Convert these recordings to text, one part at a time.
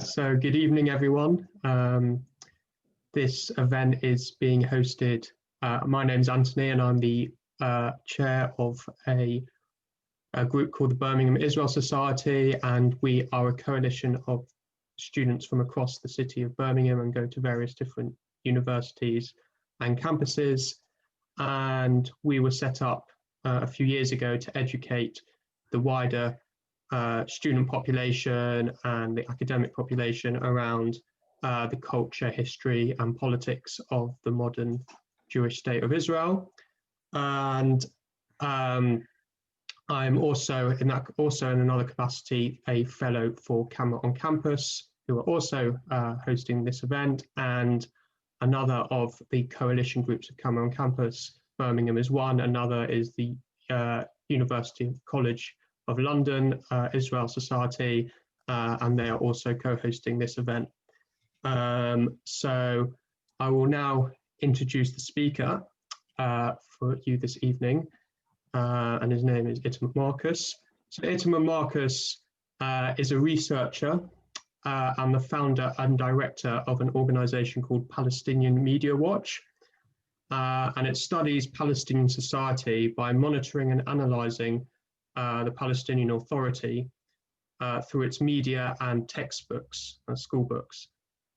So good evening, everyone. This event is being hosted. My name's Anthony, and I'm the chair of a group called the Birmingham Israel Society, and we are a coalition of students from across the city of Birmingham and go to various different universities and campuses. And we were set up a few years ago to educate the wider student population and the academic population around the culture, history, and politics of the modern Jewish state of Israel. And I'm also in another capacity a fellow for Camera on Campus, who are also hosting this event, and another of the coalition groups of Camera on Campus. Birmingham is one, another is the University College of London Israel Society, and they are also co-hosting this event. So I will now introduce the speaker for you this evening, and his name is Itamar. So Itamar is a researcher and the founder and director of an organization called Palestinian-Media Watch, and it studies Palestinian society by monitoring and analyzing the Palestinian Authority through its media and textbooks, school books.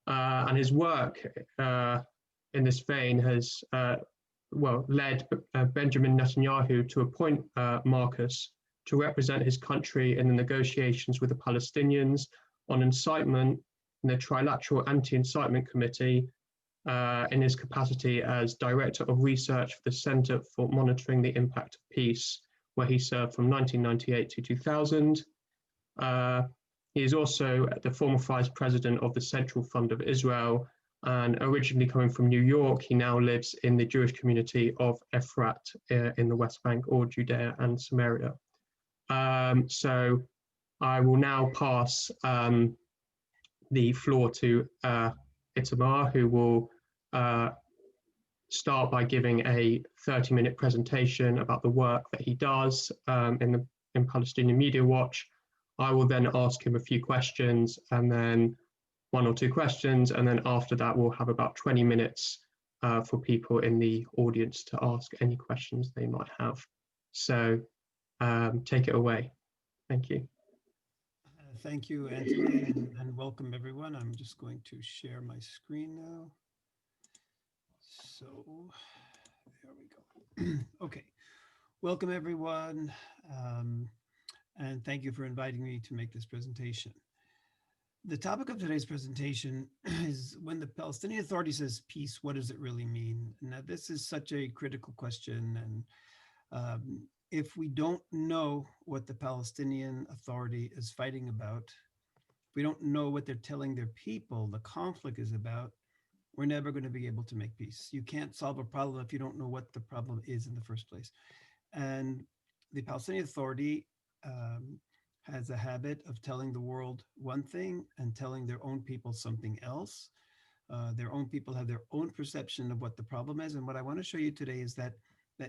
And his work in this vein has led Benjamin Netanyahu to appoint Marcus to represent his country in the negotiations with the Palestinians on incitement in the Trilateral Anti-Incitement Committee in his capacity as Director of Research for the Center for Monitoring the Impact of Peace, where he served from 1998 to 2000. He is also the former Vice President of the Central Fund of Israel, and originally coming from New York, he now lives in the Jewish community of Efrat in the West Bank, or Judea and Samaria. So I will now pass the floor to Itamar, who will start by giving a 30-minute presentation about the work that he does in Palestinian Media Watch. I will then ask him a few questions, and then one or two questions, and then after that we'll have about 20 minutes for people in the audience to ask any questions they might have. So take it away. Thank you. Thank you, Anthony, and welcome everyone. I'm just going to share my screen now. So there we go. Okay, welcome everyone, and thank you for inviting me to make this presentation. The topic of today's presentation is, when the Palestinian Authority says peace, what does it really mean? Now, this is such a critical question, and if we don't know what the Palestinian Authority is fighting about, if we don't know what they're telling their people the conflict is about, we're never going to be able to make peace. You can't solve a problem if you don't know what the problem is in the first place. And the Palestinian Authority has a habit of telling the world one thing and telling their own people something else. Their own people have their own perception of what the problem is. And what I want to show you today is that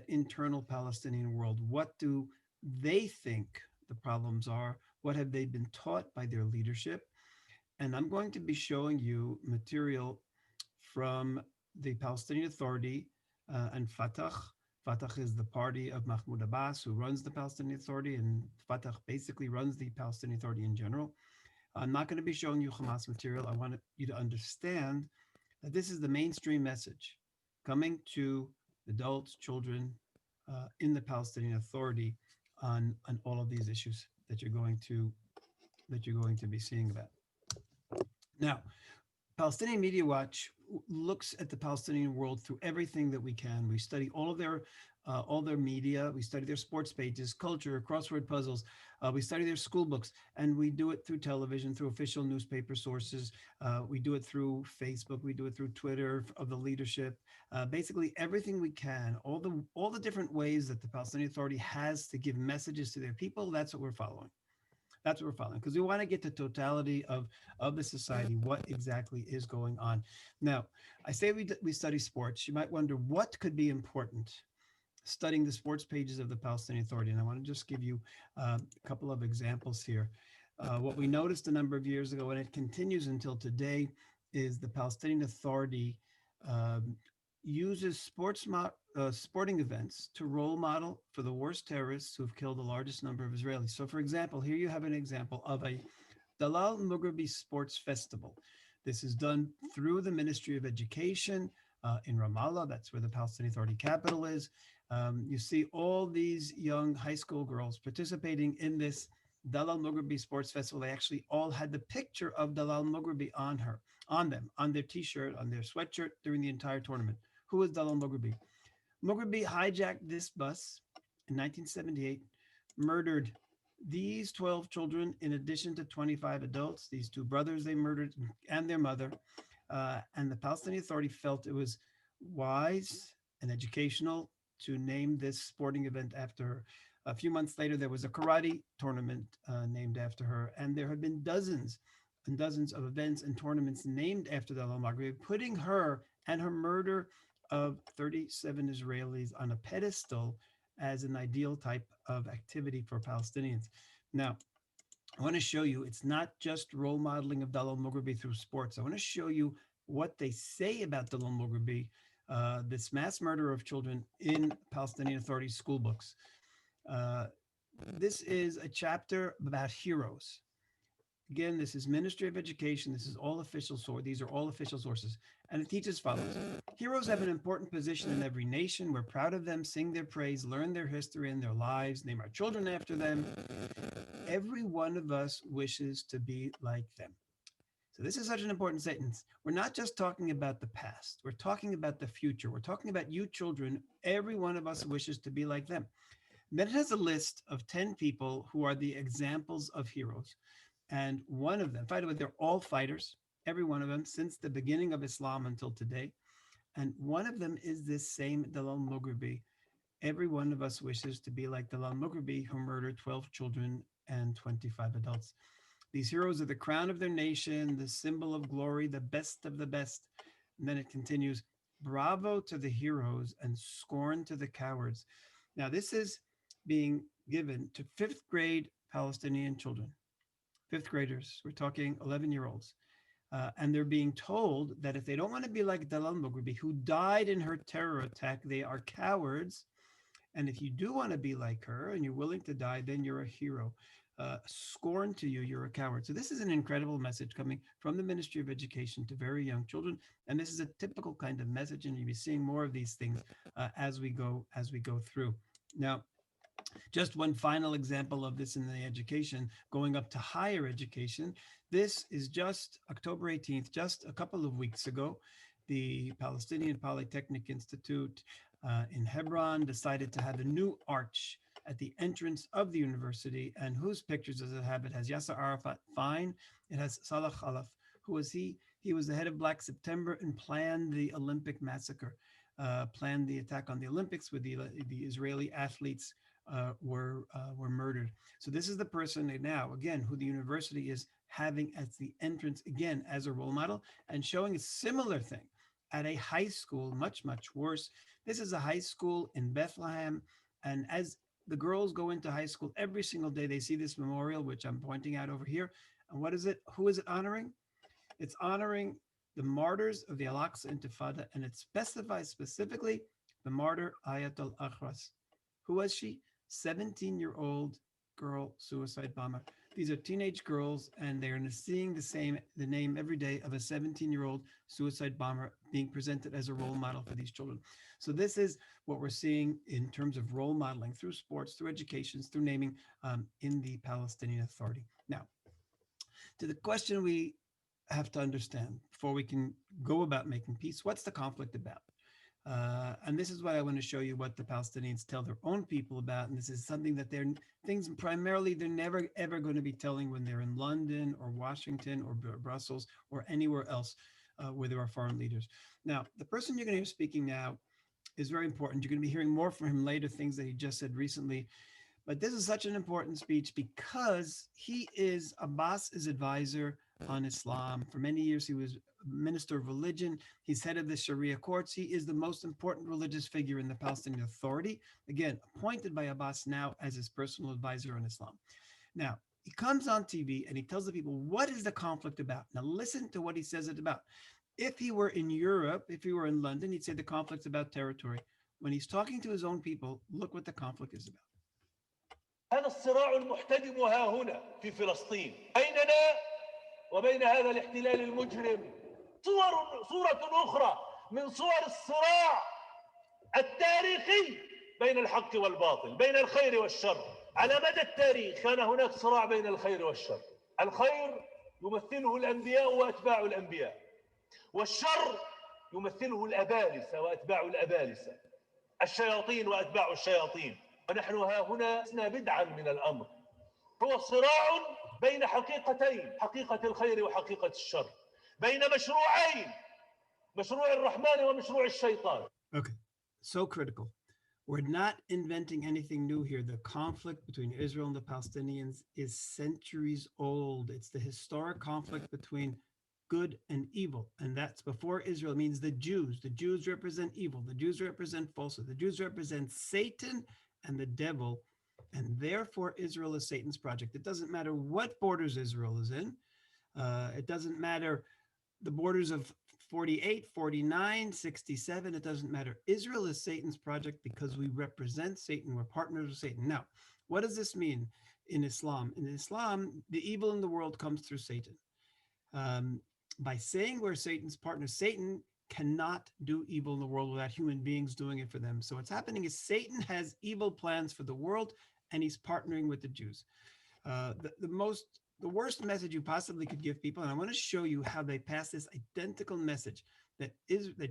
internal Palestinian world. What do they think the problems are? What have they been taught by their leadership? And I'm going to be showing you material from the Palestinian Authority and Fatah. Fatah is the party of Mahmoud Abbas, who runs the Palestinian Authority, and Fatah basically runs the Palestinian Authority in general. I'm not going to be showing you Hamas material. I want you to understand that this is the mainstream message coming to adults, children in the Palestinian Authority on all of these issues that you're going to be seeing about. Now, Palestinian Media Watch looks at the Palestinian world through everything that we can. We study all their media. We study their sports pages, culture, crossword puzzles. We study their school books, and we do it through television, through official newspaper sources. We do it through Facebook. We do it through Twitter of the leadership. Basically, everything we can, all the different ways that the Palestinian Authority has to give messages to their people. That's what we're following. That's what we're following, because we want to get the totality of the society, what exactly is going on. Now, I say we study sports. You might wonder what could be important studying the sports pages of the Palestinian Authority. And I want to just give you a couple of examples here. What we noticed a number of years ago, and it continues until today, is the Palestinian Authority um, uses sporting events to role model for the worst terrorists who have killed the largest number of Israelis. So, for example, here you have an example of a Dalal Mughrabi Sports Festival. This is done through the Ministry of Education in Ramallah. That's where the Palestinian Authority capital is. You see all these young high school girls participating in this Dalal Mughrabi Sports Festival. They actually all had the picture of Dalal Mughrabi on them, on their t-shirt, on their sweatshirt during the entire tournament. Who is Dalal Mughrabi? Mughrabi hijacked this bus in 1978, murdered these 12 children in addition to 25 adults, these two brothers they murdered and their mother. And the Palestinian Authority felt it was wise and educational to name this sporting event after her. A few months later, there was a karate tournament named after her, and there have been dozens and dozens of events and tournaments named after Dalal Mughrabi, putting her and her murder of 37 Israelis on a pedestal as an ideal type of activity for Palestinians. Now, I want to show you it's not just role modeling of Dalal Mughrabi through sports. I want to show you what they say about Dalal Mughrabi, this mass murder of children in Palestinian Authority school books. This is a chapter about heroes. Again, this is Ministry of Education. This is all official source. These are all official sources. And it teaches follows. Heroes have an important position in every nation. We're proud of them, sing their praise, learn their history and their lives, name our children after them. Every one of us wishes to be like them. So this is such an important sentence. We're not just talking about the past. We're talking about the future. We're talking about you children. Every one of us wishes to be like them. Then it has a list of 10 people who are the examples of heroes. And one of them, by the way, they're all fighters, every one of them, since the beginning of Islam until today. And one of them is this same Dalal Mughrabi. Every one of us wishes to be like Dalal Mughrabi, who murdered 12 children and 25 adults. These heroes are the crown of their nation, the symbol of glory, the best of the best. And then it continues, bravo to the heroes and scorn to the cowards. Now, this is being given to fifth grade Palestinian children. Fifth graders, we're talking 11-year-olds. And they're being told that if they don't want to be like Dalal Mughrabi, who died in her terror attack, they are cowards. And if you do want to be like her and you're willing to die, then you're a hero. Scorn to you, you're a coward. So this is an incredible message coming from the Ministry of Education to very young children. And this is a typical kind of message, and you'll be seeing more of these things as we go through. Now, just one final example of this in the education, going up to higher education. This is just October 18th, just a couple of weeks ago. The Palestinian Polytechnic Institute in Hebron decided to have a new arch at the entrance of the university. And whose pictures does it have? It has Yasser Arafat, fine. It has Salah Khalaf. Who was he? He was the head of Black September and planned the Olympic massacre, planned the attack on the Olympics with the Israeli athletes were murdered. So this is the person now, again, who the university is having as the entrance, again, as a role model, and showing a similar thing at a high school, much, much worse. This is a high school in Bethlehem. And as the girls go into high school every single day, they see this memorial, which I'm pointing out over here. And what is it? Who is it honoring? It's honoring the martyrs of the Al-Aqsa Intifada, and it specifies specifically the martyr Ayat al-Akhras. Who was she? 17-year-old girl suicide bomber. These are teenage girls, and they're seeing the name every day of a 17-year-old suicide bomber being presented as a role model for these children. So this is what we're seeing in terms of role modeling through sports, through education, through naming in the Palestinian Authority. Now, to the question we have to understand before we can go about making peace, what's the conflict about? And this is what I want to show you what the Palestinians tell their own people about. And this is something that they're never, ever going to be telling when they're in London or Washington or Brussels or anywhere else where there are foreign leaders. Now, the person you're going to hear speaking now is very important. You're going to be hearing more from him later, things that he just said recently. But this is such an important speech because he is Abbas's advisor on Islam. For many years, he was minister of religion. He's head of the Sharia courts. He is the most important religious figure in the Palestinian Authority, again, appointed by Abbas now as his personal advisor on Islam. Now, He comes on TV and he tells the people, what is the conflict about? Now listen to what he says it about. If he were in Europe, if he were in London, he'd say the conflict's about territory. When he's talking to his own people, look what the conflict is about. هذا الصراع المحتدم ها هنا في فلسطين بيننا وبين هذا الاحتلال المجرم صورة أخرى من صور الصراع التاريخي بين الحق والباطل بين الخير والشر. على مدى التاريخ كان هناك صراع بين الخير والشر. الخير يمثله الأنبياء وأتباع الأنبياء، والشر يمثله الأبالسة وأتباع الأبالسة، الشياطين وأتباع الشياطين. ونحن ها هنا لسنا بدعا من الأمر. هو صراع بين حقيقتين، حقيقة الخير وحقيقة الشر، بين مشروعين، مشروع الرحمن ومشروع الشيطان. Okay, so critical. We're not inventing anything new here. The conflict between Israel and the Palestinians is centuries old. It's the historic conflict between good and evil. And that's before Israel. It means the Jews. The Jews represent evil. The Jews represent falsehood. The Jews represent Satan and the devil. And therefore, Israel is Satan's project. It doesn't matter what borders Israel is in. It doesn't matter the borders of 48, 49, 67, it doesn't matter. Israel is Satan's project because we represent Satan. We're partners with Satan. Now, what does this mean in Islam? In Islam, the evil in the world comes through Satan. By saying we're Satan's partners, Satan cannot do evil in the world without human beings doing it for them. So what's happening is Satan has evil plans for the world, and he's partnering with the Jews. The worst message you possibly could give people, and I want to show you how they pass this identical message that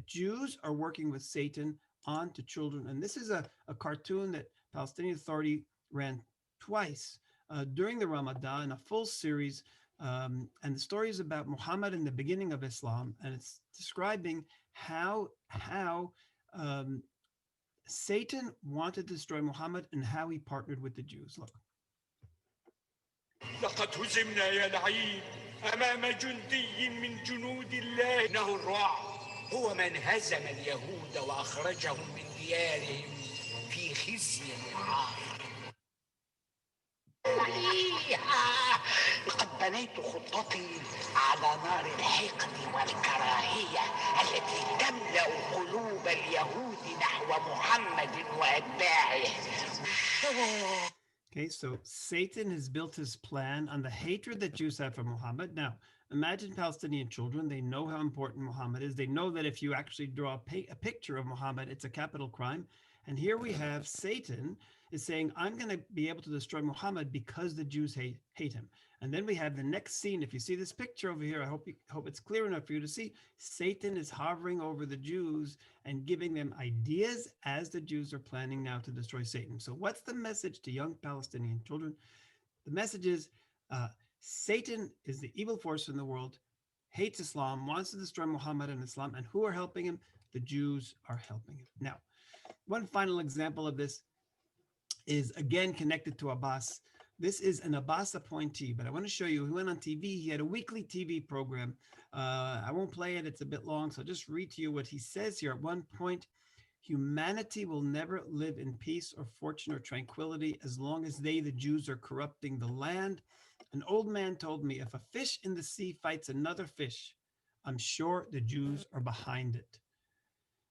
Jews are working with Satan onto children. And this is a cartoon that Palestinian Authority ran twice during the Ramadan, a full series. And the story is about Muhammad in the beginning of Islam, and it's describing how Satan wanted to destroy Muhammad and how he partnered with the Jews. Look. لقد هزمنا يا لعين أمام جندي من جنود الله. إنه الرعب هو من هزم اليهود وأخرجهم من ديارهم في خزي وعار. لقد بنيت خطتي على نار الحقد والكراهية التي تملأ قلوب اليهود نحو محمد وأتباعه. Okay, so Satan has built his plan on the hatred that Jews have for Muhammad. Now, imagine Palestinian children. They know how important Muhammad is. They know that if you actually draw a picture of Muhammad, it's a capital crime. And here we have Satan is saying, I'm going to be able to destroy Muhammad because the Jews hate him. And then we have the next scene. If you see this picture over here, I hope it's clear enough for you to see. Satan is hovering over the Jews and giving them ideas as the Jews are planning now to destroy Satan. So what's the message to young Palestinian children? The message is Satan is the evil force in the world, hates Islam, wants to destroy Muhammad and Islam. And who are helping him? The Jews are helping him. Now, one final example of this is again connected to Abbas. This is an Abbas appointee, but I want to show you, he went on TV. He had a weekly TV program. I won't play it. It's a bit long. So I'll just read to you what he says here. At one point, humanity will never live in peace or fortune or tranquility as long as the Jews, are corrupting the land. An old man told me, if a fish in the sea fights another fish, I'm sure the Jews are behind it.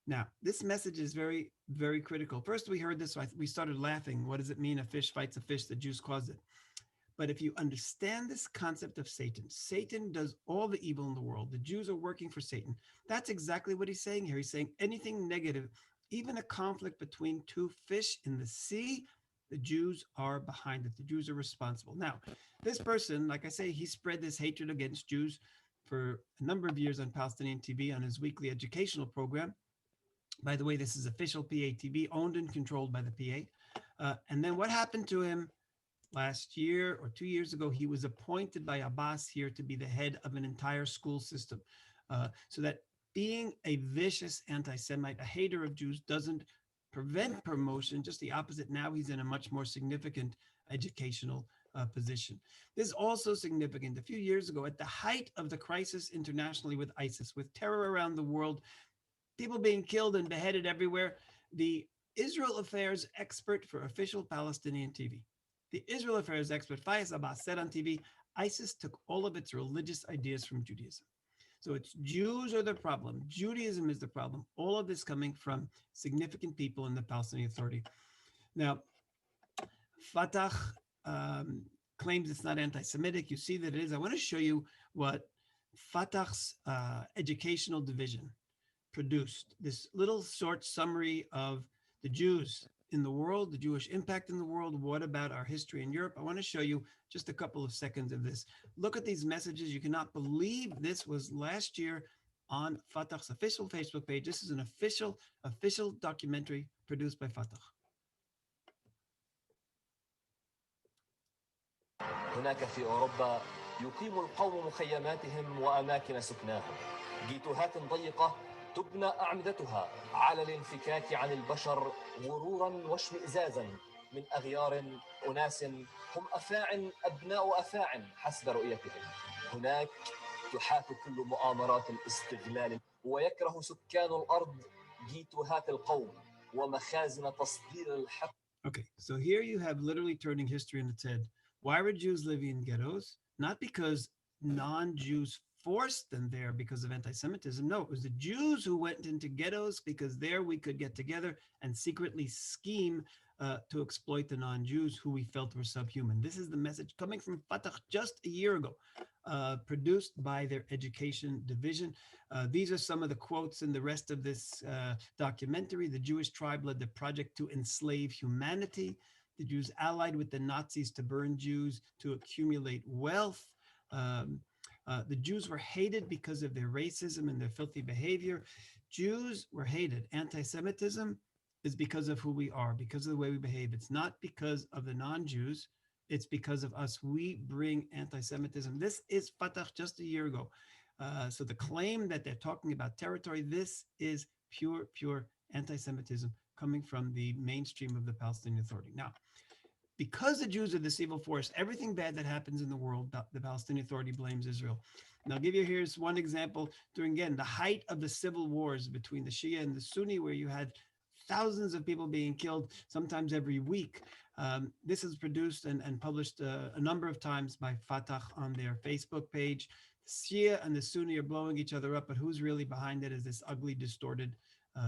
Now, this message is very, very critical. First, we heard this, we started laughing. What does it mean? A fish fights a fish, the Jews caused it. But if you understand this concept of Satan, Satan does all the evil in the world. The Jews are working for Satan. That's exactly what he's saying here. He's saying anything negative, even a conflict between two fish in the sea, the Jews are behind it. The Jews are responsible. Now, this person, like I say, he spread this hatred against Jews for a number of years on Palestinian TV on his weekly educational program. By the way, this is official PA-TV, owned and controlled by the PA. And then what happened to him last year or 2 years ago? He was appointed by Abbas here to be the head of an entire school system. So that being a vicious anti-Semite, a hater of Jews, doesn't prevent promotion, just the opposite. Now he's in a much more significant educational position. This is also significant. A few years ago, at the height of the crisis internationally with ISIS, with terror around the world, people being killed and beheaded everywhere, the Israel affairs expert for official Palestinian TV, The Israel Affairs expert Fayez Abbas said on TV, ISIS took all of its religious ideas from Judaism. So it's Jews are the problem. Judaism is the problem. All of this coming from significant people in the Palestinian Authority. Now, Fatah claims it's not anti-Semitic. You see that it is. I want to show you what Fatah's educational division produced. This little short summary of the Jews in the world, the Jewish impact in the world. What about our history in Europe? I want to show you just a couple of seconds of this. Look at these messages. You cannot believe this was last year on Fatah's official Facebook page. This is an official documentary produced by Fatah. هناك في أوروبا يقيم القوم مخيماتهم وأماكن سكناهم جيتوهات ضيقة تبنى أعمدتها على الانفكاك عن البشر غرورا واشمئزازا من أغيار أناس هم أفاعن أبناء أفاعن حسب رؤيتهم. هناك تحاك كل مؤامرات الاستغلال ويكره سكان الأرض جيتوهات القوم ومخازن تصدير الحق. Okay, so here you have literally turning history on its head. Why were Jews living in ghettos? Not because non-Jews forced them there because of anti-Semitism. No, it was the Jews who went into ghettos because there we could get together and secretly scheme to exploit the non-Jews who we felt were subhuman. This is the message coming from Fatah just a year ago, produced by their education division. These are some of the quotes in the rest of this documentary. The Jewish tribe led the project to enslave humanity. The Jews allied with the Nazis to burn Jews, to accumulate wealth. The Jews were hated because of their racism and their filthy behavior. Jews were hated. Anti-Semitism is because of who we are, because of the way we behave. It's not because of the non-Jews. It's because of us. We bring anti-Semitism. This is Fatah just a year ago. So the claim that they're talking about territory, this is pure anti-Semitism coming from the mainstream of the Palestinian Authority. Now, because the Jews are this evil force, everything bad that happens in the world, the Palestinian Authority blames Israel. And I'll give you here's one example during, again, the height of the civil wars between the Shia and the Sunni, where you had thousands of people being killed, sometimes every week. This is produced and published a number of times by Fatah on their Facebook page. The Shia and the Sunni are blowing each other up, but who's really behind it is this ugly, distorted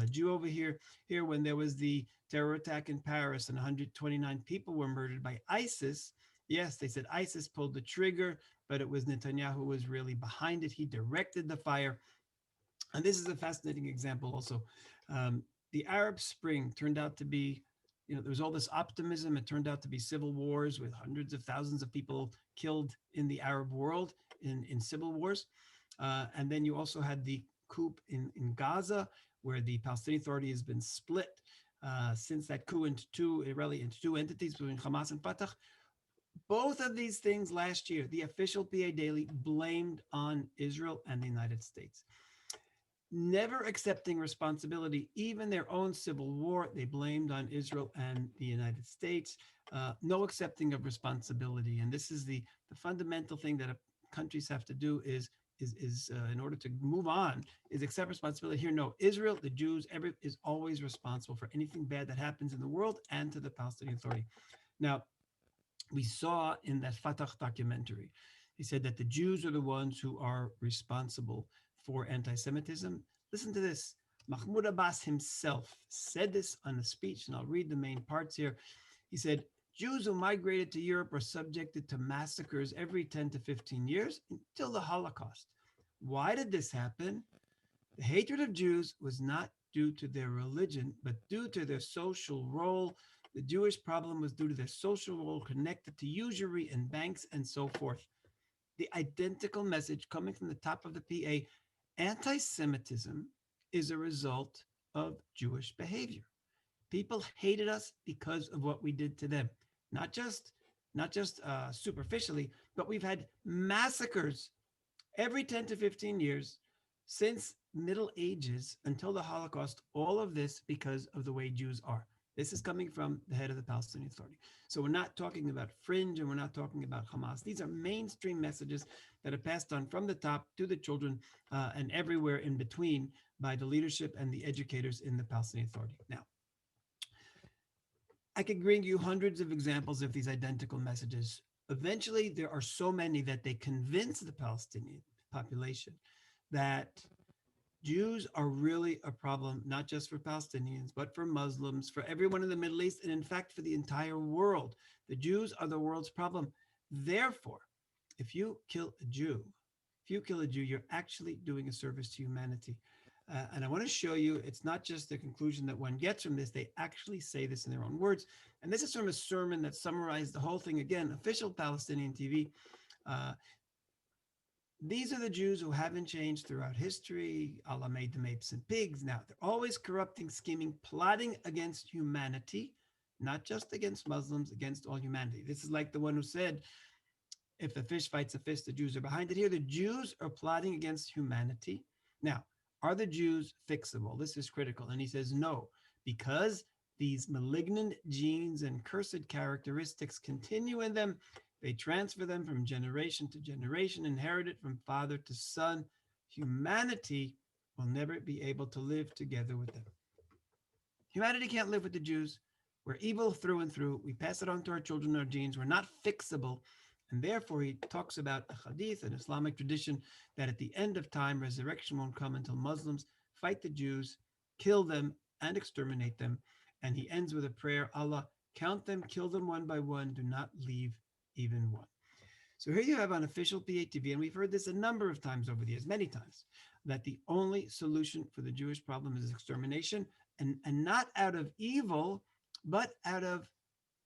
Jew over here. Here, when there was the terror attack in Paris and 129 people were murdered by ISIS, yes, they said ISIS pulled the trigger, but it was Netanyahu who was really behind it. He directed the fire. And this is a fascinating example also. The Arab Spring turned out to be, there was all this optimism. It turned out to be civil wars with hundreds of thousands of people killed in the Arab world in civil wars. And then you also had the coup in Gaza, where the Palestinian Authority has been split since that coup into two entities between Hamas and Fatah. Both of these things last year, the official PA Daily blamed on Israel and the United States. Never accepting responsibility, even their own civil war, they blamed on Israel and the United States. No accepting of responsibility. And this is the fundamental thing that countries have to do is in order to move on, is accept responsibility. Here, no, Israel, the Jews, is always responsible for anything bad that happens in the world and to the Palestinian Authority. Now, we saw in that Fatah documentary, he said that the Jews are the ones who are responsible for anti-Semitism. Listen to this. Mahmoud Abbas himself said this on a speech, and I'll read the main parts here. He said, Jews who migrated to Europe are subjected to massacres every 10 to 15 years until the Holocaust. Why did this happen? The hatred of Jews was not due to their religion, but due to their social role. The Jewish problem was due to their social role connected to usury and banks and so forth. The identical message coming from the top of the PA, anti-Semitism is a result of Jewish behavior. People hated us because of what we did to them. Not just superficially, but we've had massacres every 10 to 15 years since Middle Ages until the Holocaust, all of this because of the way Jews are. This is coming from the head of the Palestinian Authority. So we're not talking about fringe and we're not talking about Hamas. These are mainstream messages that are passed on from the top to the children and everywhere in between by the leadership and the educators in the Palestinian Authority. Now, I could bring you hundreds of examples of these identical messages. Eventually, there are so many that they convince the Palestinian population that Jews are really a problem, not just for Palestinians, but for Muslims, for everyone in the Middle East, and in fact, for the entire world. The Jews are the world's problem. Therefore, if you kill a Jew, you're actually doing a service to humanity. And I want to show you, it's not just the conclusion that one gets from this, they actually say this in their own words. And this is from a sermon that summarized the whole thing. Again, official Palestinian TV. These are the Jews who haven't changed throughout history. Allah made them apes and pigs. Now, they're always corrupting, scheming, plotting against humanity, not just against Muslims, against all humanity. This is like the one who said, if a fish fights a fish, the Jews are behind it. Here, the Jews are plotting against humanity. Now, are the Jews fixable? This is critical. And he says, no, because these malignant genes and cursed characteristics continue in them. They transfer them from generation to generation, inherit it from father to son. Humanity will never be able to live together with them. Humanity can't live with the Jews. We're evil through and through. We pass it on to our children, our genes. We're not fixable. And therefore, he talks about a hadith, an Islamic tradition, that at the end of time, resurrection won't come until Muslims fight the Jews, kill them, and exterminate them. And he ends with a prayer, Allah, count them, kill them one by one, do not leave even one. So here you have on official PATV, and we've heard this a number of times over the years, many times, that the only solution for the Jewish problem is extermination, and not out of evil, but out of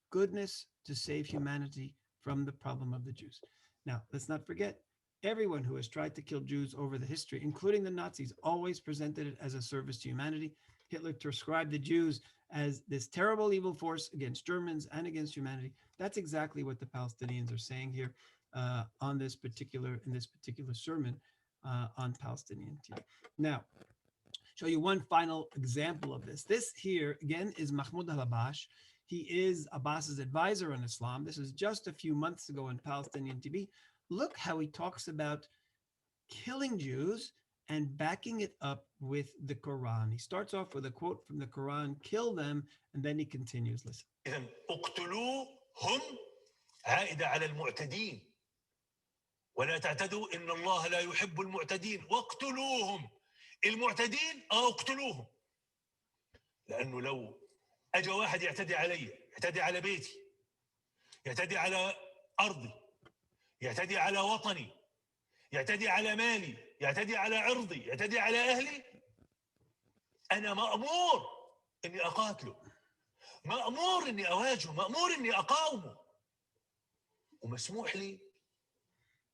goodness to save humanity from the problem of the Jews. Now, let's not forget, everyone who has tried to kill Jews over the history, including the Nazis, always presented it as a service to humanity. Hitler described the Jews as this terrible evil force against Germans and against humanity. That's exactly what the Palestinians are saying here in this particular sermon on Palestinian TV. Now, show you one final example of this. This here, again, is Mahmoud al-Abbas. He is Abbas's advisor on Islam. This is just a few months ago on Palestinian TV. Look how he talks about killing Jews and backing it up with the Quran. He starts off with a quote from the Quran, kill them, and then he continues. Listen. إذن اقتلوهم عائدة على المعتدين ولا تعتدوا إن الله لا يحب المعتدين واقتلوهم المعتدين اقتلوهم لأنه لو أجا واحد يعتدي علي يعتدي على بيتي يعتدي على أرضي يعتدي على وطني يعتدي على مالي يعتدي على عرضي يعتدي على أهلي أنا مأمور إني أقاتله مأمور إني أواجهه مأمور إني أقاومه ومسموح لي.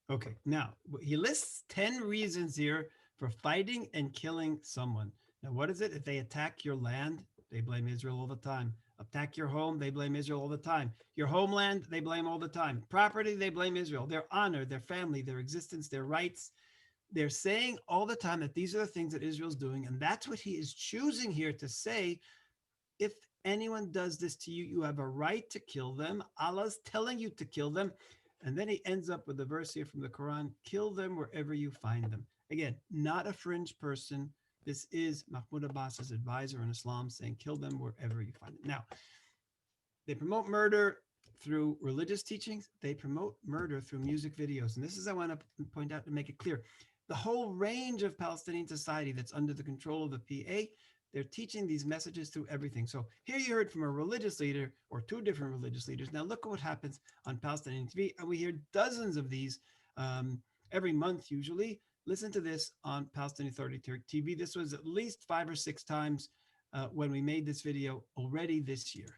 Okay, now he lists 10 reasons here for fighting and killing someone. Now, what is it? If they attack your land, they blame Israel all the time. Attack your home, they blame Israel all the time. Your homeland, they blame all the time. Property, they blame Israel. Their honor, their family, their existence, their rights. They're saying all the time that these are the things that Israel's doing. And that's what he is choosing here to say. If anyone does this to you, you have a right to kill them. Allah's telling you to kill them. And then he ends up with a verse here from the Quran, kill them wherever you find them. Again, not a fringe person. This is Mahmoud Abbas's advisor in Islam saying, kill them wherever you find them. Now, they promote murder through religious teachings. They promote murder through music videos. And this is, I want to point out to make it clear, the whole range of Palestinian society that's under the control of the PA, they're teaching these messages through everything. So here you heard from a religious leader or two different religious leaders. Now look at what happens on Palestinian TV. And we hear dozens of these every month usually. Listen to this on Palestinian Authority TV. This was at least 5 or 6 times when we made this video already this year.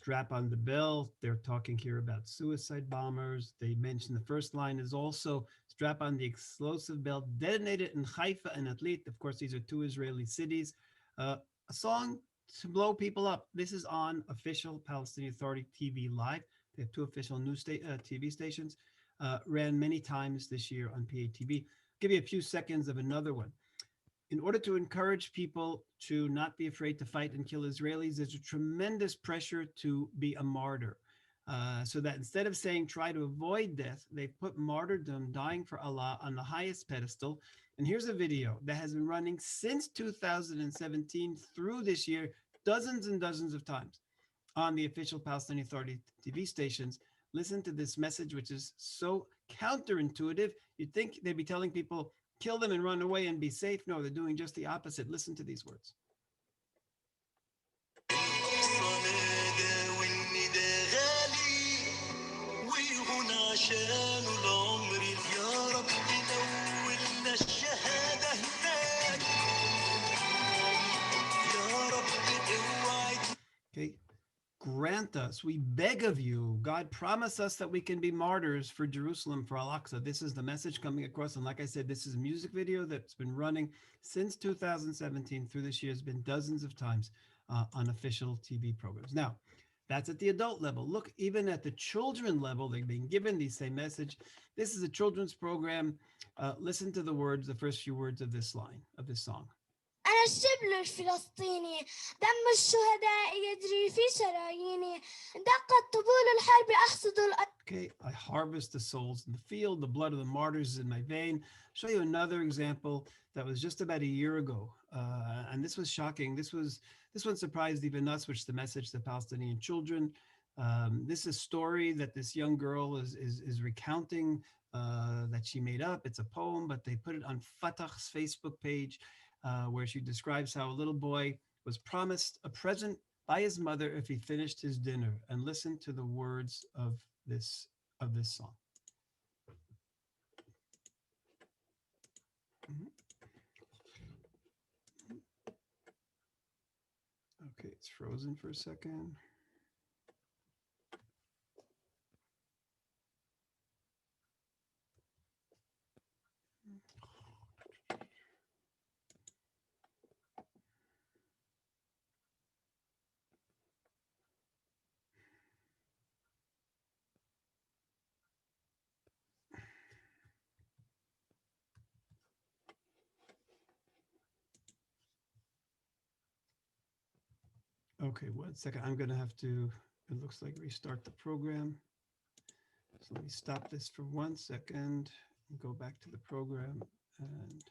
strap on the belt. They're talking here about suicide bombers. They mention the first line is also strap on the explosive belt detonated in Haifa and Atlit. Of course, these are two Israeli cities. A song to blow people up. This is on official Palestinian Authority TV Live. They have two official news TV stations. Ran many times this year on PATV. Give you a few seconds of another one. In order to encourage people to not be afraid to fight and kill Israelis, there's a tremendous pressure to be a martyr. So that instead of saying try to avoid death, they put martyrdom, dying for Allah, on the highest pedestal. And here's a video that has been running since 2017 through this year, dozens and dozens of times on the official Palestinian Authority TV stations. Listen to this message, which is so counterintuitive. You'd think they'd be telling people, kill them and run away and be safe. No, they're doing just the opposite. Listen to these words. Okay. Grant us, we beg of you, God, promise us that we can be martyrs for Jerusalem, for Al-Aqsa. This is the message coming across. And like I said, this is a music video that's been running since 2017 through this year. Has been dozens of times on official TV programs. Now, that's at the adult level. Look, even at the children level, they've been given the same message. This is a children's program. Listen to the words, the first few words of this line, of this song. أنا الشبل الفلسطيني دم الشهداء يجري في شراييني دقت طبول الحرب أحصد Okay, I harvest the souls in the field, the blood of the martyrs is in my vein. Show you another example that was just about a year ago, and this was shocking. This one surprised even us, which is the message to Palestinian children. This is a story that this young girl is recounting that she made up. It's a poem, but they put it on Fatah's Facebook page. Where she describes how a little boy was promised a present by his mother if he finished his dinner. And listen to the words of this song. Okay, it's frozen for a second. Okay, 1 second. I'm going to have to, it looks like, restart the program. So let me stop this for 1 second and go back to the program. And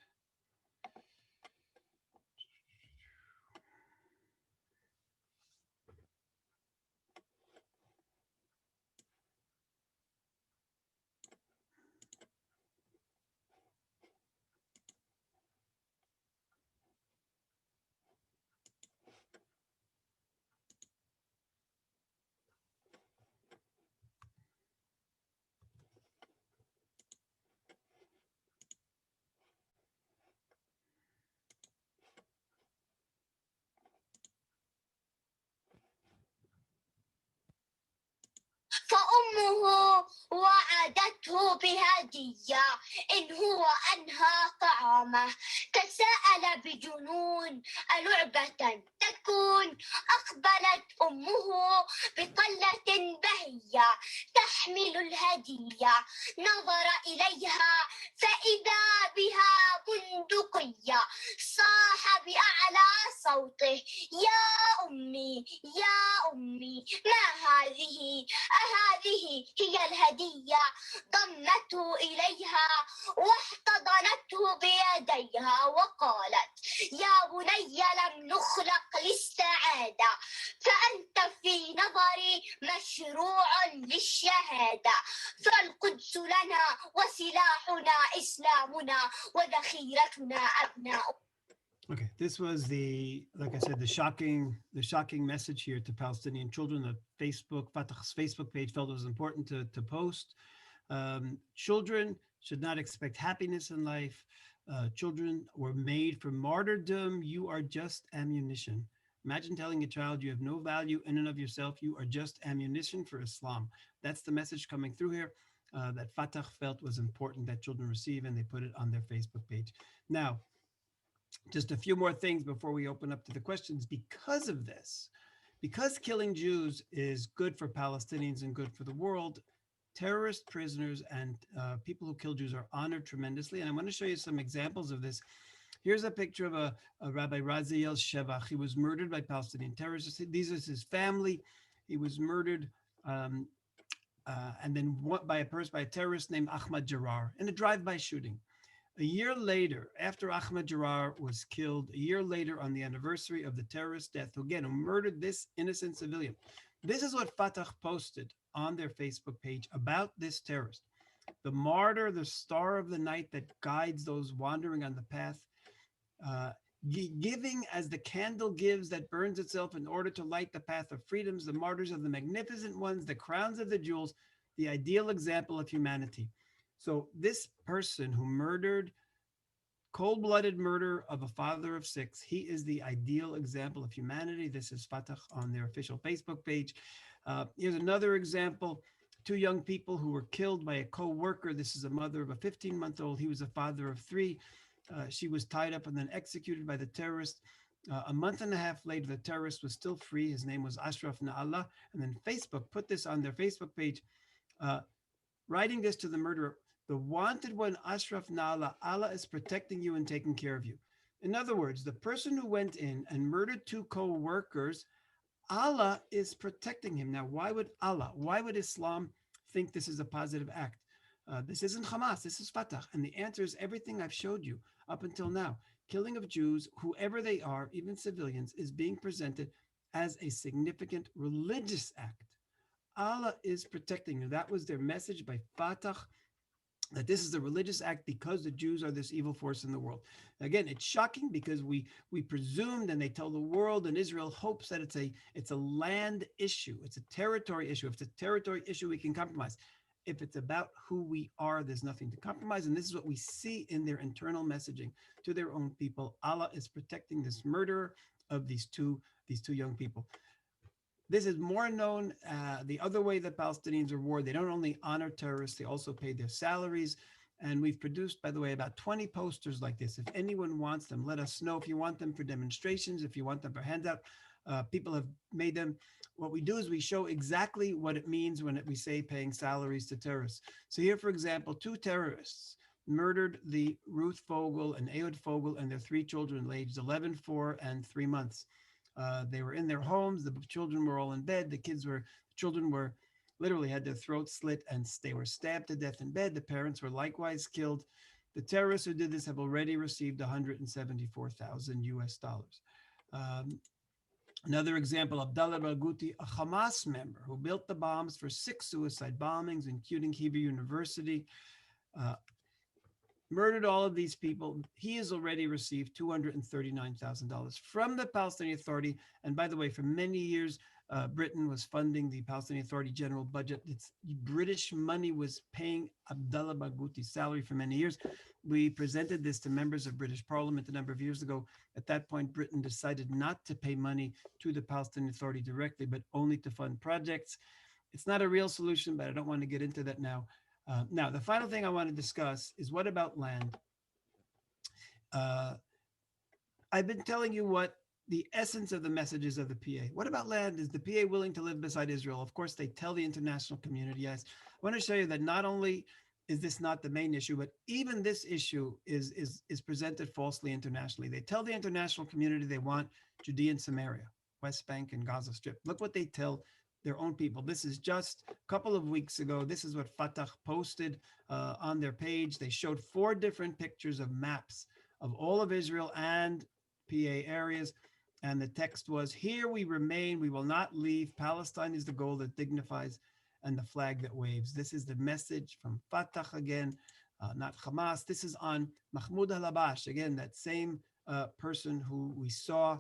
فأمه وعدته بهدية إن هو أنهى طعامه تساءل بجنون ألعبة تكون أقبلت أمه بطلة بهية تحمل الهدية نظر إليها فإذا بها بندقية صاح بأعلى صوته يا أمي يا أمي ما هذه أهذه هي الهدية ضمته إليها واحتضنته بيديها وقالت يا بني لم نخلق للسعادة فأنت في نظري مشروع للشهادة فالقدس لنا وسلاحنا إسلامنا وذخيرتنا أبناؤنا. okay, this was like I said, the shocking message here to Palestinian children that Fatah's Facebook page felt it was important to post. Children should not expect happiness in life. Children were made for martyrdom. You are just ammunition. Imagine telling a child you have no value in and of yourself. You are just ammunition for Islam. That's the message coming through here that Fatah felt was important that children receive, and they put it on their Facebook page. Now, just a few more things before we open up to the questions. Because of this, because killing Jews is good for Palestinians and good for the world, terrorist prisoners and people who kill Jews are honored tremendously. And I want to show you some examples of this. Here's a picture of a Rabbi Raziel Shevach. He was murdered by Palestinian terrorists. These is his family. He was murdered and then by a terrorist named Ahmad Jarar in a drive-by shooting. A year later, after Ahmad Jarar was killed, a year later on the anniversary of the terrorist death, who murdered this innocent civilian. This is what Fatah posted on their Facebook page about this terrorist. The martyr, the star of the night that guides those wandering on the path, giving as the candle gives that burns itself in order to light the path of freedoms, the martyrs of the magnificent ones, the crowns of the jewels, the ideal example of humanity. So this person who murdered, cold-blooded murder of a father of 6, he is the ideal example of humanity. This is Fatah on their official Facebook page. Here's another example. 2 young people who were killed by a co-worker. This is a mother of a 15-month-old. He was a father of 3. She was tied up and then executed by the terrorist. A month and a half later, the terrorist was still free. His name was Ashraf Na'allah. And then Facebook put this on their Facebook page, writing this to the murderer: the wanted one, Ashraf Na'allah, Allah is protecting you and taking care of you. In other words, the person who went in and murdered 2 co-workers, Allah is protecting him. Now, why would Islam think this is a positive act? This isn't Hamas, this is Fatah. And the answer is everything I've showed you up until now. Killing of Jews, whoever they are, even civilians, is being presented as a significant religious act. Allah is protecting you. That was their message by Fatah, that this is a religious act because the Jews are this evil force in the world. Again, it's shocking because we presumed, and they tell the world, and Israel hopes that it's a land issue, it's a territory issue. If it's a territory issue, we can compromise. If it's about who we are, there's nothing to compromise. And this is what we see in their internal messaging to their own people. Allah is protecting this murderer of these two young people. This is more known the other way that Palestinians are war. They don't only honor terrorists, they also pay their salaries. And we've produced, by the way, about 20 posters like this. If anyone wants them, let us know. If you want them for demonstrations, if you want them for handout, people have made them. What we do is we show exactly what it means when we say paying salaries to terrorists. So here, for example, 2 terrorists murdered the Ruth Fogel and Ehud Fogel and their 3 children, aged 11, 4, and 3 months. They were in their homes. The children were all in bed. The children were literally had their throats slit and they were stabbed to death in bed. The parents were likewise killed. The terrorists who did this have already received $174,000. Another example, Abdallah Barghouti, a Hamas member who built the bombs for 6 suicide bombings, including Hebrew University, murdered all of these people. He has already received $239,000 from the Palestinian Authority. And by the way, for many years, Britain was funding the Palestinian Authority general budget. British money was paying Abdallah Barghouti's salary for many years. We presented this to members of British Parliament a number of years ago. At that point, Britain decided not to pay money to the Palestinian Authority directly, but only to fund projects. It's not a real solution, but I don't want to get into that now. Now, the final thing I want to discuss is what about land? I've been telling you what the essence of the messages of the PA. What about land? Is the PA willing to live beside Israel? Of course, they tell the international community yes. I want to show you that not only is this not the main issue, but even this issue is presented falsely internationally. They tell the international community they want Judea and Samaria, West Bank and Gaza Strip. Look what they tell their own people. This is just a couple of weeks ago. This is what Fatah posted on their page. They showed 4 different pictures of maps of all of Israel and PA areas. And the text was, here we remain, we will not leave. Palestine is the goal that dignifies and the flag that waves. This is the message from Fatah again, not Hamas. This is on Mahmoud al-Abbas, again, that same person who we saw.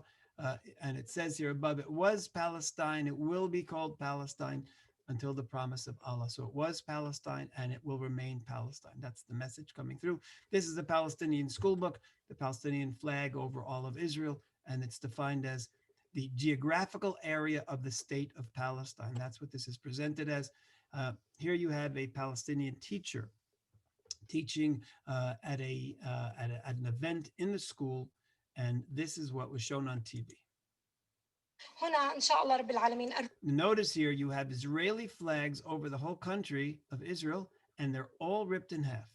And it says here above, it was Palestine, it will be called Palestine until the promise of Allah. So it was Palestine and it will remain Palestine. That's the message coming through. This is the Palestinian school book, the Palestinian flag over all of Israel. And it's defined as the geographical area of the state of Palestine. That's what this is presented as. Here you have a Palestinian teacher teaching at an event in the school, and this is what was shown on TV. Notice here you have Israeli flags over the whole country of Israel, and they're all ripped in half.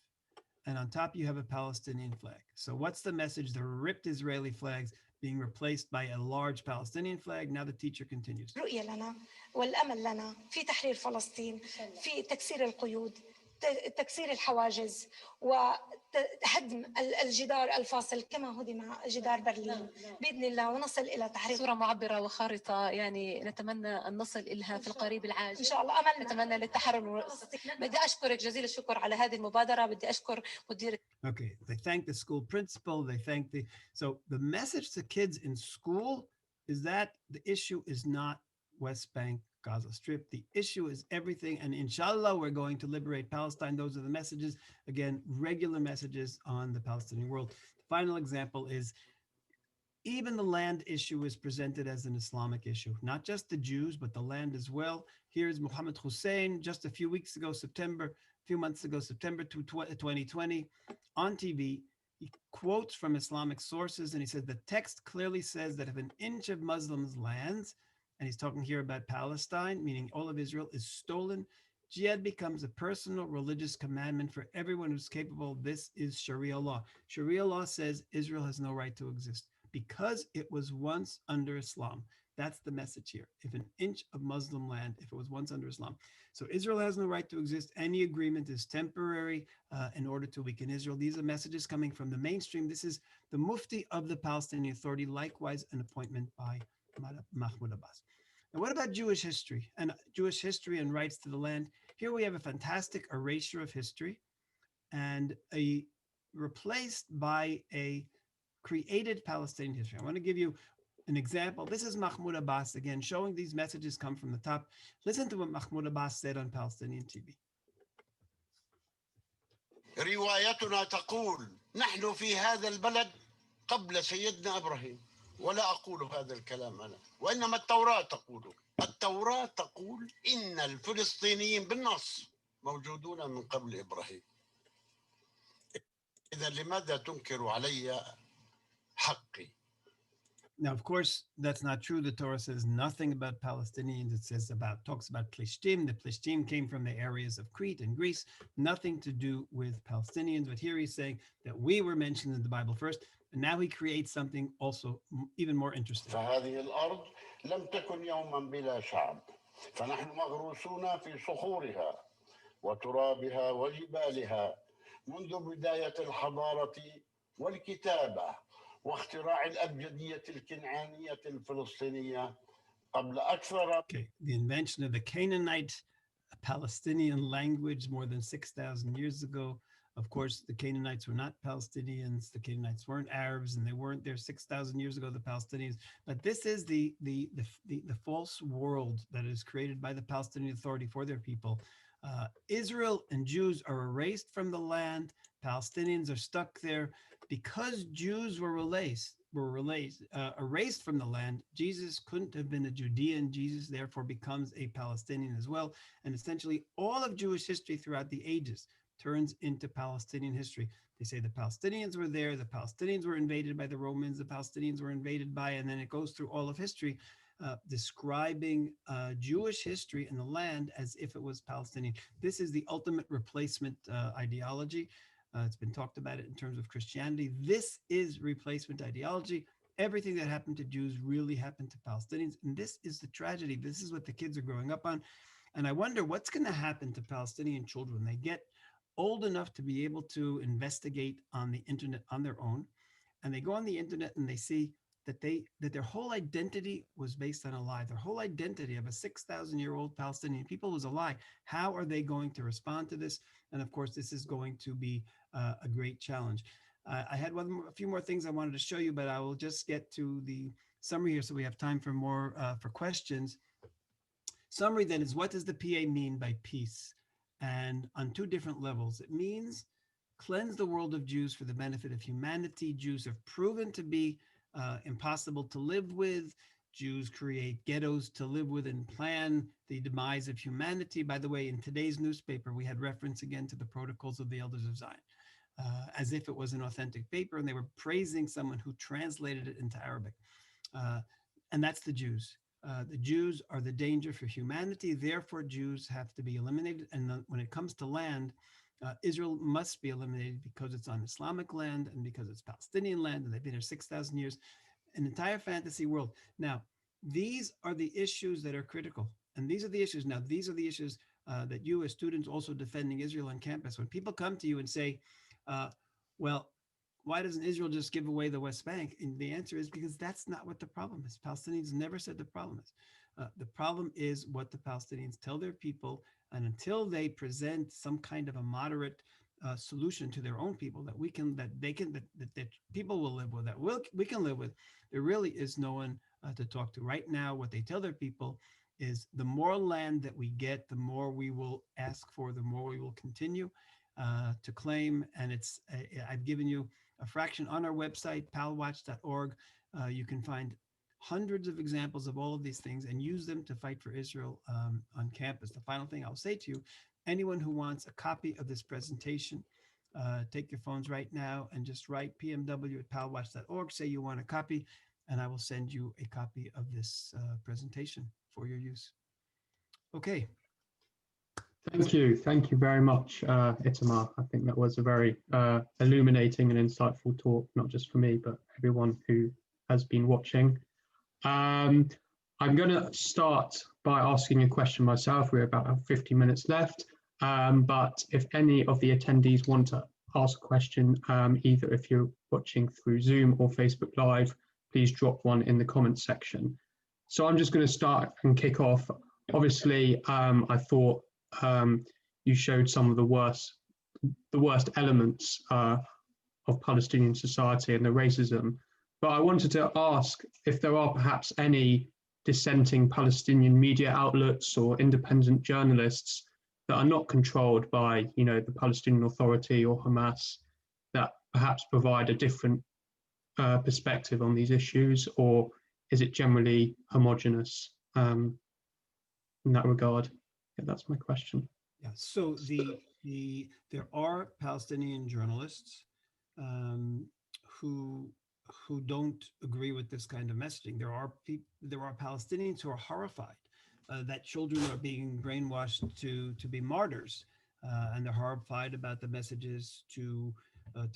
And on top you have a Palestinian flag. So what's the message? The ripped Israeli flags being replaced by a large Palestinian flag. Now the teacher continues. رؤية لنا والأمل لنا في تحرير فلسطين، في تكسير القيود، تكسير الحواجز وهدم الجدار الفاصل كما هدم جدار برلين بإذن الله، ونصل إلى تحرير صورة معبرة وخارطة يعني نتمنى أن نصل إليها في القريب العاجل إن شاء الله. أملنا نتمنى للتحرر. بدي أشكرك جزيل الشكر على هذه المبادرة. بدي أشكر مديرك. Okay, they thank the school principal, they thank so the message to kids in school is that the issue is not West Bank, Gaza Strip. The issue is everything, and inshallah, we're going to liberate Palestine. Those are the messages. Again, regular messages on the Palestinian world. The final example is even the land issue is presented as an Islamic issue, not just the Jews, but the land as well. Here's Mohammed Hussein just a few months ago, September 2020, on TV. He quotes from Islamic sources, and he says the text clearly says that if an inch of Muslims' lands, and he's talking here about Palestine, meaning all of Israel, is stolen, jihad becomes a personal religious commandment for everyone who's capable. This is Sharia law. Sharia law says Israel has no right to exist because it was once under Islam. That's the message here. If an inch of Muslim land, if it was once under Islam. So Israel has no right to exist. Any agreement is temporary in order to weaken Israel. These are messages coming from the mainstream. This is the Mufti of the Palestinian Authority, likewise an appointment by Mahmoud Abbas. Now, what about Jewish history and rights to the land? Here we have a fantastic erasure of history and replaced by a created Palestinian history. I want to give you an example. This is Mahmoud Abbas, again, showing these messages come from the top. Listen to what Mahmoud Abbas said on Palestinian TV. روايتنا تقول نحن في هذا البلد قبل سيدنا إبراهيم، ولا أقول هذا الكلام أنا، وإنما التوراة تقول إن الفلسطينيين بالنص موجودون من قبل إبراهيم. إذا لماذا تنكر علي حقي؟ Now, of course, that's not true. The Torah says nothing about Palestinians. It talks about Plishtim. The Plishtim came from the areas of Crete and Greece, nothing to do with Palestinians. But here he's saying that we were mentioned in the Bible first, and now he creates something also even more interesting. فهذه الأرض لم تكن يوما بلا شعب، فنحن مغروسون في صخورها وترابها وجبالها منذ بداية الحضارة والكتابة واختراع الأبجدية الكنعانية الفلسطينية قبل أكثر. Okay, the invention of the Canaanite Palestinian language more than 6,000 years ago. Of course, the Canaanites were not Palestinians. The Canaanites weren't Arabs, and they weren't there 6,000 years ago, the Palestinians. But this is the false world that is created by the Palestinian Authority for their people. Israel and Jews are erased from the land. Palestinians are stuck there. Because Jews were erased from the land, Jesus couldn't have been a Judean. Jesus therefore becomes a Palestinian as well. And essentially all of Jewish history throughout the ages turns into Palestinian history. They say the Palestinians were there, the Palestinians were invaded by the Romans, the Palestinians were invaded by, and then it goes through all of history, describing Jewish history in the land as if it was Palestinian. This is the ultimate replacement ideology. It's been talked about it in terms of Christianity. This is replacement ideology. Everything that happened to Jews really happened to Palestinians. And this is the tragedy. This is what the kids are growing up on. And I wonder what's going to happen to Palestinian children when they get old enough to be able to investigate on the internet on their own. And they go on the internet and they see that their whole identity was based on a lie. Their whole identity of a 6,000-year-old Palestinian people was a lie. How are they going to respond to this? And of course, this is going to be a great challenge. I had a few more things I wanted to show you, but I will just get to the summary here so we have time for more for questions. Summary then is, what does the PA mean by peace? And on two different levels. It means cleanse the world of Jews for the benefit of humanity. Jews have proven to be impossible to live with. Jews create ghettos to live with and plan the demise of humanity. By the way, in today's newspaper, we had reference again to the Protocols of the Elders of Zion, as if it was an authentic paper, and they were praising someone who translated it into Arabic. And that's the Jews. The Jews are the danger for humanity. Therefore, Jews have to be eliminated. And when it comes to land, Israel must be eliminated because it's on Islamic land and because it's Palestinian land, and they've been here 6,000 years. An entire fantasy world. Now, these are the issues that are critical. And these are the issues. Now, these are the issues that you as students also defending Israel on campus. When people come to you and say, well, why doesn't Israel just give away the West Bank? And the answer is because that's not what the problem is. Palestinians never said the problem is. The problem is what the Palestinians tell their people. And until they present some kind of a moderate solution to their own people that people will live with, that we can live with, there really is no one to talk to. Right now, what they tell their people is the more land that we get, the more we will ask for, the more we will continue to claim. And I've given you a fraction on our website, palwatch.org. You can find hundreds of examples of all of these things and use them to fight for Israel on campus. The final thing I'll say to you, anyone who wants a copy of this presentation, take your phones right now and just write pmw@palwatch.org, say you want a copy, and I will send you a copy of this presentation for your use. Okay. Thank you very much, Itamar. I think that was a very illuminating and insightful talk, not just for me, but everyone who has been watching. I'm going to start by asking a question myself. We're about 50 minutes left, but if any of the attendees want to ask a question, either if you're watching through Zoom or Facebook Live, please drop one in the comments section. So I'm just going to start and kick off. Obviously, I thought you showed some of the worst elements of Palestinian society and the racism. But I wanted to ask if there are perhaps any dissenting Palestinian media outlets or independent journalists that are not controlled by, the Palestinian Authority or Hamas, that perhaps provide a different perspective on these issues, or is it generally homogenous in that regard? Yeah, that's my question. Yeah. So there are Palestinian journalists who don't agree with this kind of messaging. There are Palestinians who are horrified that children are being brainwashed to be martyrs, and they're horrified about the messages to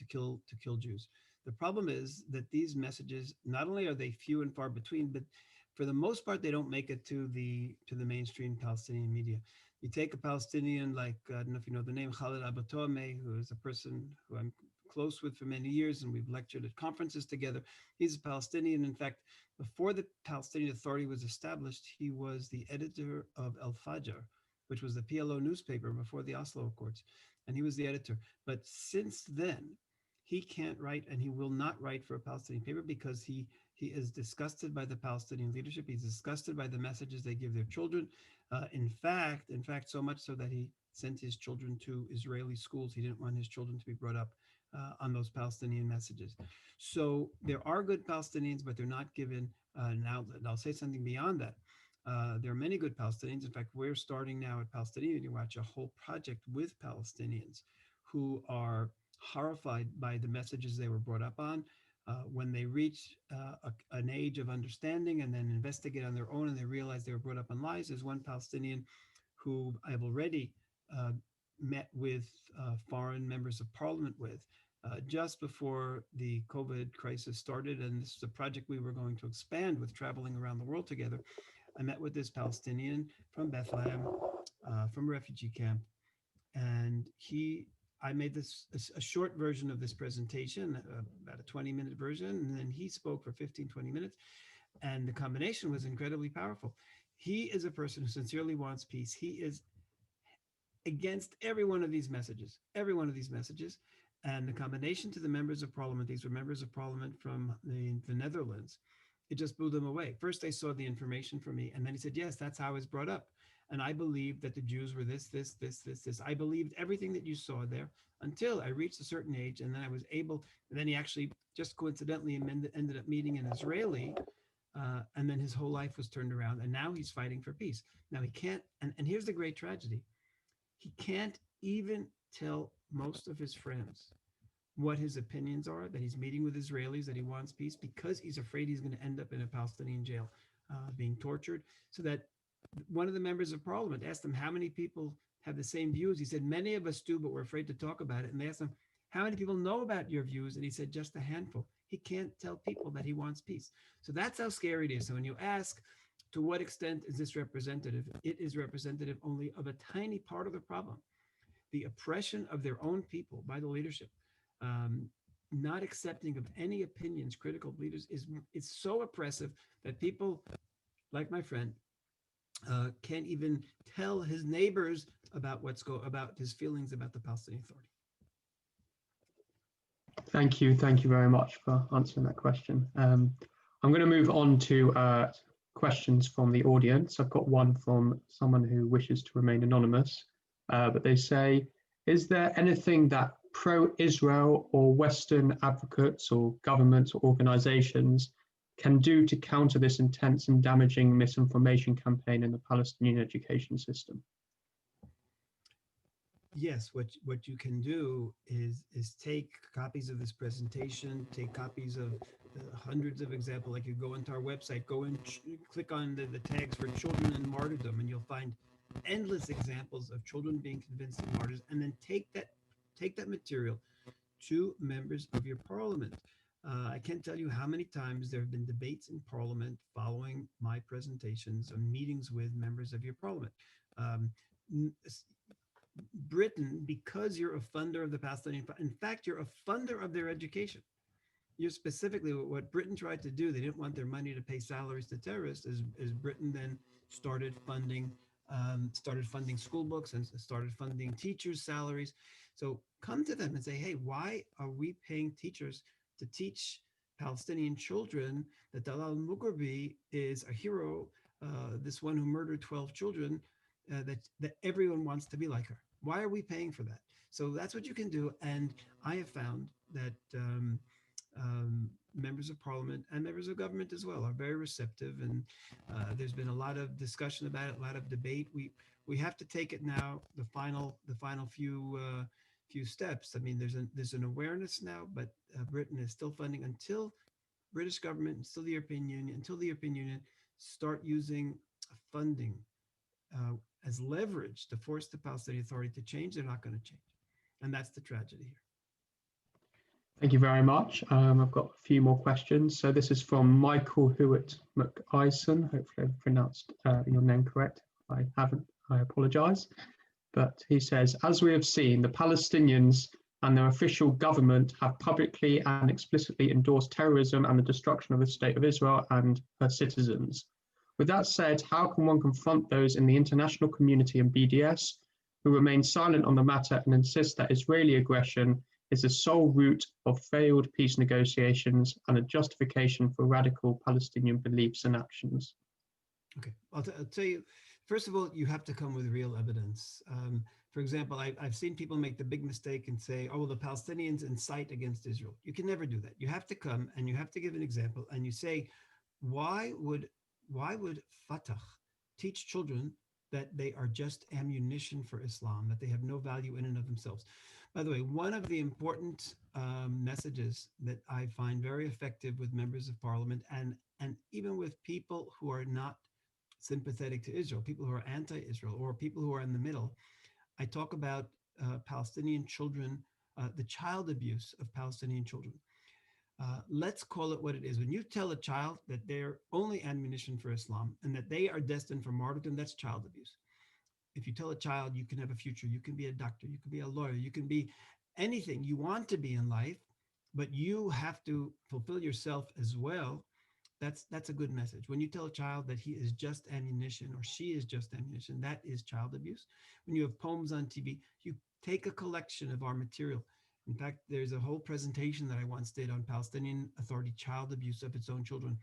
kill Jews. The problem is that these messages, not only are they few and far between, but for the most part, they don't make it to the mainstream Palestinian media. You take a Palestinian like, I don't know if you know the name, Khalid Abatome, who is a person who I'm close with for many years, and we've lectured at conferences together. He's a Palestinian. In fact, before the Palestinian Authority was established, he was the editor of El Fajr, which was the PLO newspaper before the Oslo Accords, and he was the editor. But since then, he can't write, and he will not write for a Palestinian paper because he is disgusted by the Palestinian leadership. He's disgusted by the messages they give their children. In fact, so much so that he sent his children to Israeli schools. He didn't want his children to be brought up on those Palestinian messages. So there are good Palestinians, but they're not given an outlet. I'll say something beyond that. There are many good Palestinians. In fact, we're starting now at Palestinian Watch a whole project with Palestinians who are horrified by the messages they were brought up on. When they reach an age of understanding and then investigate on their own and they realize they were brought up on lies, there's one Palestinian who I've already met with foreign members of parliament with just before the COVID crisis started. And this is a project we were going to expand with traveling around the world together. I met with this Palestinian from Bethlehem, from a refugee camp, and I made a short version of this presentation, about a 20-minute version, and then he spoke for 15, 20 minutes, and the combination was incredibly powerful. He is a person who sincerely wants peace. He is against every one of these messages, and the combination to the members of parliament, these were members of parliament from the Netherlands, it just blew them away. First, they saw the information from me, and then he said, yes, that's how I was brought up. And I believed that the Jews were this. I believed everything that you saw there until I reached a certain age. And then I was able, and then he actually just coincidentally ended up meeting an Israeli And then his whole life was turned around, and now he's fighting for peace. Now he can't, and here's the great tragedy. He can't even tell most of his friends what his opinions are, that he's meeting with Israelis, that he wants peace, because he's afraid he's going to end up in a Palestinian jail, being tortured. So that one of the members of parliament asked him how many people have the same views. He said, many of us do, but we're afraid to talk about it. And they asked him, how many people know about your views? And he said, just a handful. He can't tell people that he wants peace. So that's how scary it is. So when you ask, to what extent is this representative? It is representative only of a tiny part of the problem. The oppression of their own people by the leadership, not accepting of any opinions, critical of leaders, is so oppressive that people like my friend can't even tell his neighbors about about his feelings about the Palestinian Authority. Thank you very much for answering that question. I'm going to move on to questions from the audience. I've got one from someone who wishes to remain anonymous, but they say, is there anything that pro-Israel or Western advocates or governments or organizations can do to counter this intense and damaging misinformation campaign in the Palestinian education system? Yes, what you can do is take copies of this presentation, take copies of hundreds of examples. Like you go into our website, go and click on the tags for children and martyrdom, and you'll find endless examples of children being convinced of martyrs, and then take that material to members of your parliament. I can't tell you how many times there have been debates in parliament following my presentations and meetings with members of your parliament. Britain, because you're a funder of the Palestinian, in fact, you're a funder of their education. You're specifically what Britain tried to do. They didn't want their money to pay salaries to terrorists. As Britain then started funding school books and started funding teachers' salaries. So come to them and say, hey, why are we paying teachers to teach Palestinian children that Dalal Mughrabi is a hero, this one who murdered 12 children, that everyone wants to be like her? Why are we paying for that? So that's what you can do. And I have found that members of parliament and members of government as well are very receptive. And there's been a lot of discussion about it, a lot of debate. We have to take it now, the final few steps. I mean, there's an awareness now, but Britain is still funding until British government, until the European Union start using funding as leverage to force the Palestinian Authority to change. They're not going to change. And that's the tragedy here. Thank you very much. I've got a few more questions. So this is from Michael Hewitt McIson. Hopefully I've pronounced your name correct. If I haven't, I apologize. But he says, as we have seen, the Palestinians and their official government have publicly and explicitly endorsed terrorism and the destruction of the state of Israel and her citizens. With that said, how can one confront those in the international community and BDS who remain silent on the matter and insist that Israeli aggression is the sole root of failed peace negotiations and a justification for radical Palestinian beliefs and actions? Okay, I'll tell you, first of all, you have to come with real evidence. For example, I've seen people make the big mistake and say, oh, well, the Palestinians incite against Israel. You can never do that. You have to come and you have to give an example and you say, why would Fatah teach children that they are just ammunition for Islam, that they have no value in and of themselves? By the way, one of the important messages that I find very effective with members of parliament and even with people who are not sympathetic to Israel, people who are anti-Israel or people who are in the middle, I talk about Palestinian children, the child abuse of Palestinian children. Let's call it what it is. When you tell a child that they're only ammunition for Islam and that they are destined for martyrdom, that's child abuse. If you tell a child you can have a future, you can be a doctor, you can be a lawyer, you can be anything you want to be in life, but you have to fulfill yourself as well, that's a good message. When you tell a child that he is just ammunition or she is just ammunition, that is child abuse. When you have poems on TV, you take a collection of our material. In fact, there's a whole presentation that I once did on Palestinian Authority child abuse of its own children.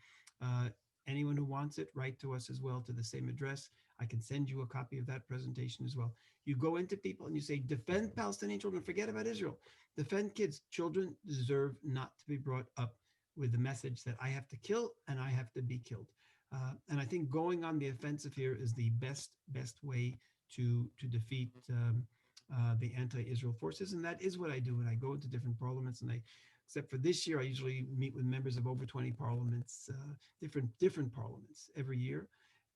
Anyone who wants it, write to us as well to the same address. I can send you a copy of that presentation as well. You go into people and you say, defend Palestinian children, forget about Israel. Defend kids. Children deserve not to be brought up with the message that I have to kill and I have to be killed. And I think going on the offensive here is the best way to defeat the anti-Israel forces. And that is what I do when I go into different parliaments. And except for this year, I usually meet with members of over 20 parliaments, different parliaments every year.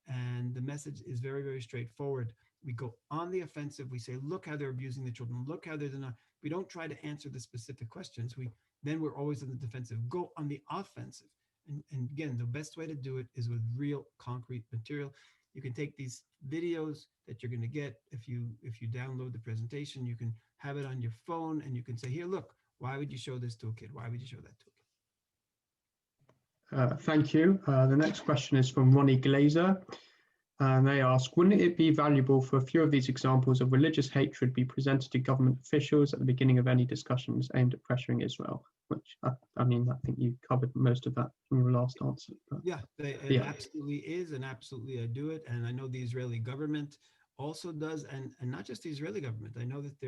And the message is very, very straightforward. We go on the offensive. We say, look how they're abusing the children. Look how they're not. We don't try to answer the specific questions. Then we're always on the defensive. Go on the offensive. And again, the best way to do it is with real concrete material. You can take these videos that you're going to get if you download the presentation. You can have it on your phone, and you can say, here, look, why would you show this to a kid? Why would you show that to a kid? Thank you. The next question is from Ronnie Glazer. And they ask, wouldn't it be valuable for a few of these examples of religious hatred be presented to government officials at the beginning of any discussions aimed at pressuring Israel? Which, I mean, I think you covered most of that in your last answer. But, yeah, it absolutely is, and absolutely I do it. And I know the Israeli government also does, and not just the Israeli government. I know that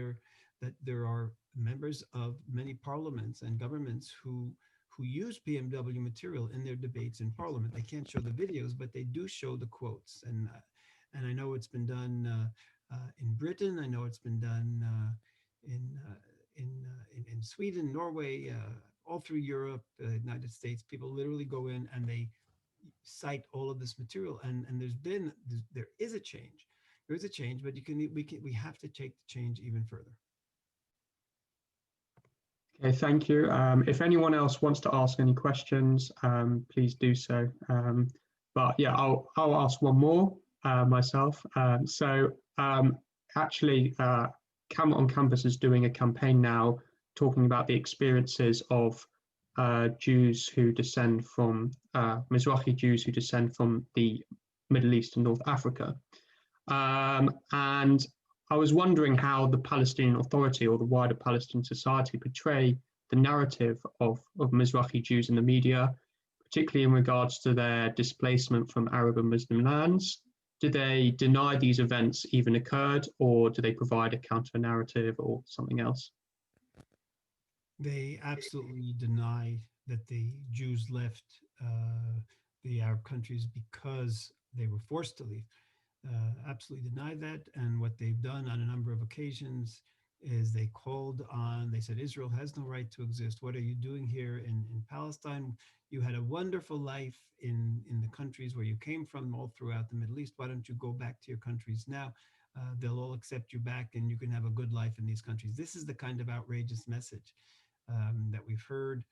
there are members of many parliaments and governments who use PMW material in their debates in Parliament. They can't show the videos, but they do show the quotes. And I know it's been done in Britain. I know it's been done in Sweden, Norway, all through Europe, the United States. People literally go in and they cite all of this material. And there is a change. There is a change, but we have to take the change even further. Okay, thank you. If anyone else wants to ask any questions, please do so. But yeah, I'll ask one more myself. Actually, Camel on Campus is doing a campaign now talking about the experiences of Jews who descend from Mizrahi Jews who descend from the Middle East and North Africa. And I was wondering how the Palestinian Authority or the wider Palestinian society portray the narrative of Mizrahi Jews in the media, particularly in regards to their displacement from Arab and Muslim lands. Do they deny these events even occurred, or do they provide a counter-narrative or something else? They absolutely deny that the Jews left the Arab countries because they were forced to leave. Absolutely deny that. And what they've done on a number of occasions is they said, Israel has no right to exist. What are you doing here in Palestine? You had a wonderful life in the countries where you came from all throughout the Middle East. Why don't you go back to your countries now? They'll all accept you back and you can have a good life in these countries. This is the kind of outrageous message that we've heard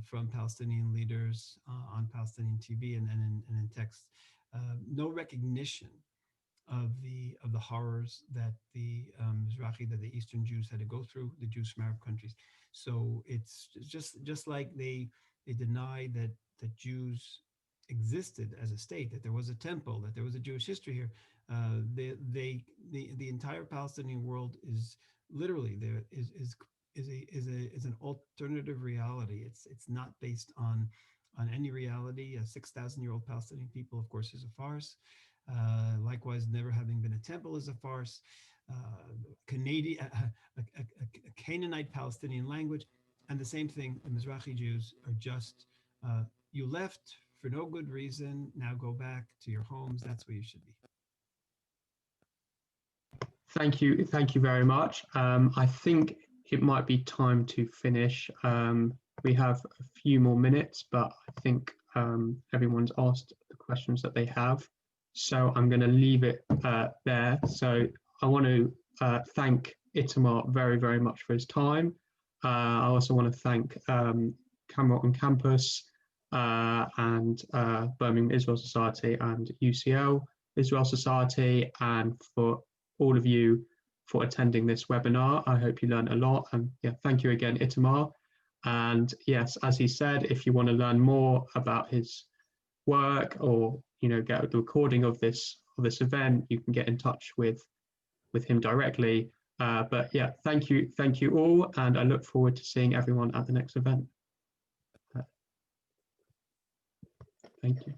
from Palestinian leaders on Palestinian TV and in text. No recognition of the horrors that the Mizrahi, that the Eastern Jews had to go through, the Jews from Arab countries. So it's just like they deny that Jews existed as a state, that there was a temple, that there was a Jewish history here. The entire Palestinian world is literally there is an alternative reality. It's not based on any reality. A 6,000-year-old Palestinian people, of course, is a farce. Likewise, never having been a temple is a farce. A Canaanite Palestinian language, and the same thing. The Mizrahi Jews are just you left for no good reason. Now go back to your homes. That's where you should be. Thank you very much. I think it might be time to finish. We have a few more minutes, but I think everyone's asked the questions that they have. So I'm going to leave it there. So I want to thank Itamar very, very much for his time. I also want to thank Camel on Campus and Birmingham Israel Society and UCL Israel Society, and for all of you for attending this webinar. I hope you learned a lot, and yeah, thank you again, Itamar. And yes, as he said, if you want to learn more about his work or get the recording of this event, you can get in touch with him directly. But yeah, thank you all, and I look forward to seeing everyone at the next event. Thank you.